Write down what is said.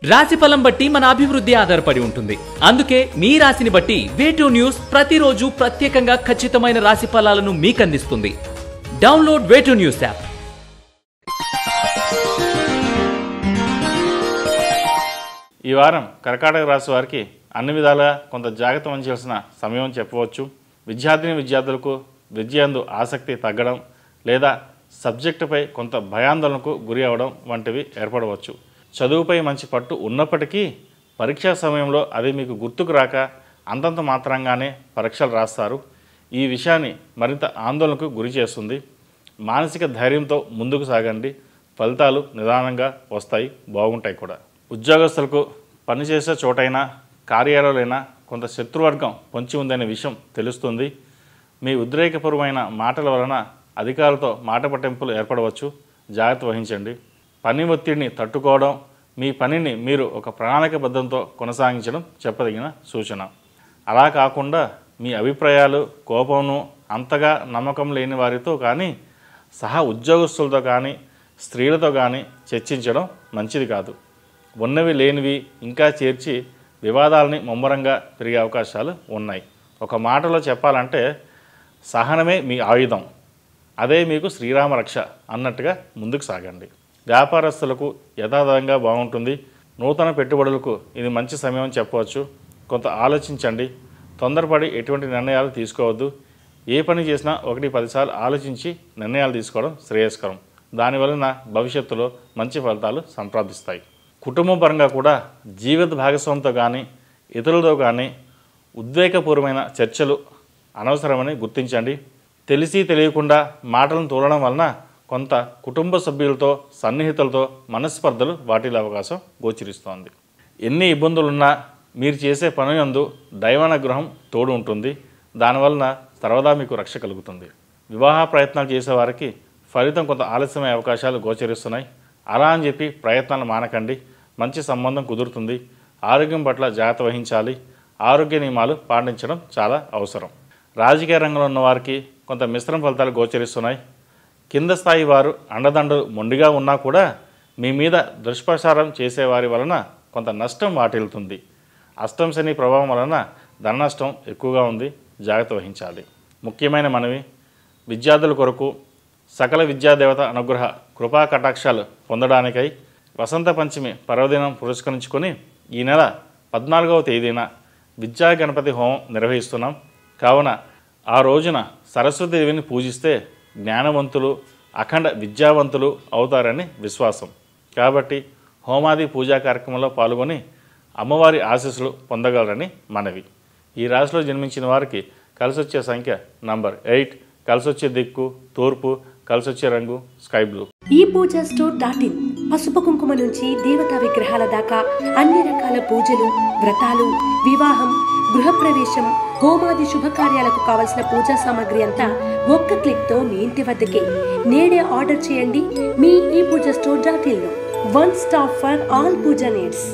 రాశిఫలం బట్టి మన అభివృద్ధి ఆధారపడి ఉంటుంది. అందుకే మీ రాశిని బట్టి వే2 న్యూస్ ప్రతిరోజు ప్రత్యేకంగా ఖచ్చితమైన రాశి ఫలాలను మీకు అందిస్తుంది. Download Way2News app. ఈ వారం కర్కాటక రాశి వారికి అన్ని విధాలుగా కొంత జాగ్రత్త వహించాల్సిన సమయం చెప్పవచ్చు. విద్యార్థులకు విద్యందు ఆసక్తి తగ్గడం లేదా సబ్జెక్టుపై కొంత భయాందోళనకు గురి అవ్వడం వంటివి ఏర్పడవచ్చు. చదువుపై మంచి పట్టు ఉన్నప్పటికీ పరీక్షా సమయంలో అది మీకు గుర్తుకు రాక అంతంత మాత్రంగానే పరీక్షలు రాస్తారు. ఈ విషయాన్ని మరింత ఆందోళనకు గురి చేస్తుంది. మానసిక ధైర్యంతో ముందుకు సాగండి. ఫలితాలు నిదానంగా వస్తాయి, బాగుంటాయి కూడా. ఉద్యోగస్తులకు పనిచేసే చోటైనా కార్యాలయాలైనా కొంత శత్రువర్గం పొంచి ఉందనే విషయం తెలుస్తుంది. మీ ఉద్రేకపూర్వమైన మాటల వలన అధికారులతో మాట పట్టింపులు ఏర్పడవచ్చు. జాగ్రత్త వహించండి. పని ఒత్తిడిని తట్టుకోవడం, మీ పనిని మీరు ఒక ప్రణాళికబద్ధంతో కొనసాగించడం చెప్పదగిన సూచన. అలా కాకుండా మీ అభిప్రాయాలు, కోపంను అంతగా నమ్మకం లేని వారితో కానీ, సహా ఉద్యోగస్తులతో కానీ, స్త్రీలతో కానీ చర్చించడం మంచిది కాదు. ఉన్నవి లేనివి ఇంకా చేర్చి వివాదాలని ముమ్మరంగా పెరిగే అవకాశాలు ఉన్నాయి. ఒక మాటలో చెప్పాలంటే సహనమే మీ ఆయుధం, అదే మీకు శ్రీరామ రక్ష అన్నట్టుగా ముందుకు సాగండి. వ్యాపారస్తులకు యథాతథంగా బాగుంటుంది. నూతన పెట్టుబడులకు ఇది మంచి సమయం చెప్పవచ్చు. కొంత ఆలోచించండి. తొందరపడి ఎటువంటి నిర్ణయాలు తీసుకోవద్దు. ఏ పని చేసినా 1-10 సార్లు ఆలోచించి నిర్ణయాలు తీసుకోవడం శ్రేయస్కరం. దానివలన భవిష్యత్తులో మంచి ఫలితాలు సంప్రాప్తిస్తాయి. కుటుంబ పరంగా కూడా జీవిత భాగస్వామితో కానీ ఇతరులతో కానీ ఉద్వేగపూర్వమైన చర్చలు అనవసరమని గుర్తించండి. తెలిసి తెలియకుండా మాటలను తోలడం వలన కొంత కుటుంబ సభ్యులతో సన్నిహితులతో మనస్పర్ధలు వాటిల్లే అవకాశం గోచరిస్తోంది. ఎన్ని ఇబ్బందులున్నా మీరు చేసే పనులందు దైవానుగ్రహం తోడు ఉంటుంది. దానివలన సర్వదా మీకు రక్ష కలుగుతుంది. వివాహ ప్రయత్నాలు చేసేవారికి ఫలితం కొంత ఆలస్యమయ్యే అవకాశాలు గోచరిస్తున్నాయి. అలా అని చెప్పి ప్రయత్నాలు మానకండి. మంచి సంబంధం కుదురుతుంది. ఆరోగ్యం పట్ల జాగ్రత్త వహించాలి. ఆరోగ్య నియమాలు పాటించడం చాలా అవసరం. రాజకీయ రంగంలో ఉన్నవారికి కొంత మిశ్రమ ఫలితాలు గోచరిస్తున్నాయి. కింద స్థాయి వారు అండదండలు మొండిగా ఉన్నా కూడా మీ మీద దుష్ప్రచారం చేసేవారి వలన కొంత నష్టం వాటిల్లుతుంది. అష్టం శని ప్రభావం వలన ధన నష్టం ఎక్కువగా ఉంది. జాగ్రత్త వహించాలి. ముఖ్యమైన మనవి, విద్యార్థుల కొరకు సకల విద్యాదేవత అనుగ్రహ కృపా కటాక్షాలు పొందడానికై వసంత పంచమి పర్వదినం పురస్కరించుకొని ఈ నెల 14వ తేదీన విద్యా గణపతి హోమం నిర్వహిస్తున్నాం. కావున ఆ రోజున సరస్వతీదేవిని పూజిస్తే జ్ఞానవంతులు, అఖండ విద్యావంతులు అవుతారని విశ్వాసం. కాబట్టి హోమాది పూజా కార్యక్రమంలో పాల్గొని అమ్మవారి ఆశీస్సులు పొందగలరని మనవి. ఈ రాశిలో జన్మించిన వారికి కలిసొచ్చే సంఖ్య నంబర్ 8, కలిసొచ్చే దిక్కు తూర్పు, కలిసొచ్చే రంగు స్కై బ్లూ. ఈ పూజా స్టోర్.in పసుపు కుంకుమ నుంచి దేవతా విగ్రహాల దాకా అన్ని రకాల పూజలు, వ్రతాలు, వివాహం, గృహప్రవేశం, హోమాది శుభకార్యాలకు కావలసిన పూజా సామాగ్రి అంతా ఒక్క క్లిక్ తో మీ ఇంటి వద్దకే. నేడే ఆర్డర్ చేయండి మీ ఈ పూజా స్టోర్.in లో. One stop for all puja needs.